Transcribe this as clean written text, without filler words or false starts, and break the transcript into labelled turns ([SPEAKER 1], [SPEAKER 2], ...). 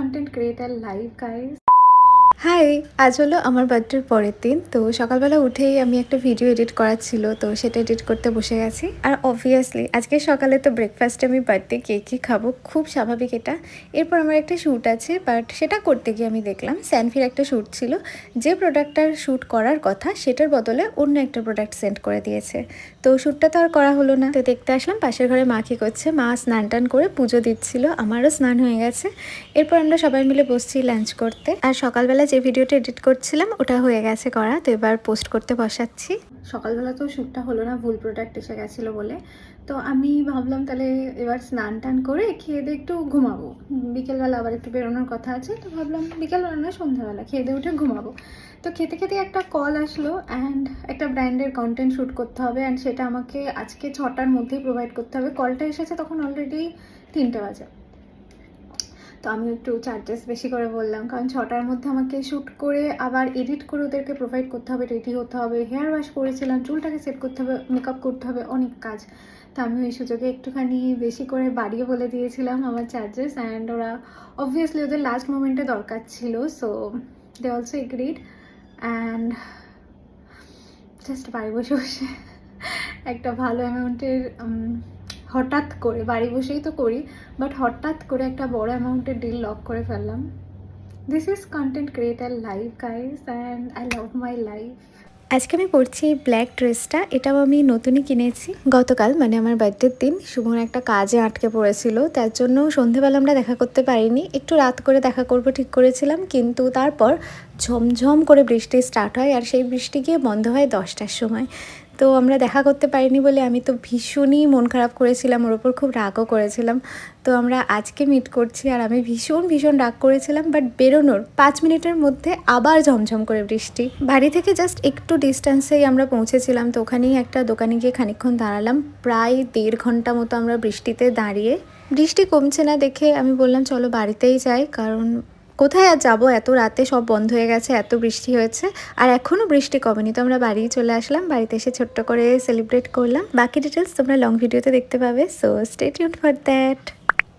[SPEAKER 1] content creator live, guys.
[SPEAKER 2] Hi, আজ হলো আমার বার্থডের পরের দিন। তো সকালবেলা উঠেই আমি একটা ভিডিও এডিট করার ছিল, তো সেটা এডিট করতে বসে গেছি। আর অবভিয়াসলি আজকে সকালে তো ব্রেকফাস্টে আমি বার্থডে কেকই খাবো, খুব স্বাভাবিক এটা। এরপর আমার একটা শ্যুট আছে, বাট সেটা করতে গিয়ে আমি দেখলাম স্যানফির একটা শ্যুট ছিল, যে প্রোডাক্টটার শ্যুট করার কথা সেটার বদলে অন্য একটা প্রোডাক্ট সেন্ড করে দিয়েছে। তো শ্যুটটা তো আর করা হলো না, তো দেখতে আসলাম পাশের ঘরে মা কী করছে। মা স্নান টান করে পুজো দিচ্ছিল, আমারও স্নান হয়ে গেছে। এরপর আমরা সবাই মিলে বসছি লাঞ্চ করতে। আর সকালবেলা যে ভিডিওটা এডিট করছিলাম ওটা হয়ে গেছে করা, তো এবার পোস্ট করতে বসাচ্ছি।
[SPEAKER 1] সকালবেলা তো শ্যুটটা হলো না, ভুল প্রোডাক্ট এসে গেছিলো বলে। তো আমি ভাবলাম তাহলে এবার স্নান টান করে খেয়ে দিয়ে একটু ঘুমাবো। বিকেলবেলা আবার একটু বেরোনোর কথা আছে, তো ভাবলাম বিকেলবেলা না সন্ধ্যাবেলা খেয়ে দিয়ে উঠে ঘুমাবো। তো খেতে খেতে একটা কল আসলো অ্যান্ড একটা ব্র্যান্ডের কন্টেন্ট শ্যুট করতে হবে, অ্যান্ড সেটা আমাকে আজকে 6টার মধ্যেই প্রোভাইড করতে হবে। কলটা এসেছে তখন অলরেডি 3টে বাজে। তো আমি একটু চার্জেস বেশি করে বললাম, কারণ 6টার মধ্যে আমাকে শ্যুট করে আবার এডিট করে ওদেরকে প্রোভাইড করতে হবে, রেডি হতে হবে, হেয়ার ওয়াশ করেছিলাম, চুলটাকে সেট করতে হবে, মেকআপ করতে হবে, অনেক কাজ। তো আমি ওই সুযোগে একটুখানি বেশি করে বাড়িয়ে বলে দিয়েছিলাম আমার চার্জেস, অ্যান্ড ওরা অবভিয়াসলি ওদের লাস্ট মোমেন্টে দরকার ছিল, so they also agreed. And just বাড়ি বসে বসে একটা ভালো অ্যামাউন্টের হঠাৎ করে, বাড়ি বসেই তো করি, বাট হঠাৎ করে একটা বড় অ্যামাউন্টের ডিল লক করে ফেললাম। This is content creator life, guys, and I love my life.
[SPEAKER 2] আজকে আমি পরছি এই ব্ল্যাক ড্রেসটা, এটাও আমি নতুনই কিনেছি গতকাল, মানে আমার বার্থডের দিন। শুভর একটা কাজে আটকে পড়েছিল, তার জন্য সন্ধেবেলা আমরা দেখা করতে পারিনি, একটু রাত করে দেখা করব ঠিক করেছিলাম, কিন্তু তারপর ঝমঝম করে বৃষ্টি স্টার্ট হয়, আর সেই বৃষ্টি গিয়ে বন্ধ হয় 10টার সময়। তো আমরা দেখা করতে পারিনি বলে আমি তো ভীষণই মন খারাপ করেছিলাম, ওর ওপর খুব রাগও করেছিলাম। তো আমরা আজকে মিট করছি, আর আমি ভীষণ রাগ করেছিলাম, বাট বেরোনোর 5 মিনিটের মধ্যে আবার ঝমঝম করে বৃষ্টি। বাড়ি থেকে জাস্ট একটু ডিস্টেন্সেই আমরা পৌঁছেছিলাম, তো ওখানেই একটা দোকানে গিয়ে খানিকক্ষণ দাঁড়ালাম। প্রায় 1.5 ঘন্টা মতো আমরা বৃষ্টিতে দাঁড়িয়ে, বৃষ্টি কমছে না দেখে আমি বললাম চলো বাড়িতেই যাই, কারণ কোথায় আর যাবো, এত রাতে সব বন্ধ হয়ে গেছে, এত বৃষ্টি হয়েছে, আর এখনও বৃষ্টি কমেনি। তো আমরা বাড়ি চলে আসলাম, বাড়িতে এসে ছোট্ট করে সেলিব্রেট করলাম। বাকি ডিটেলস তোমরা লং ভিডিওতে দেখতে পাবে, so stay tuned for that.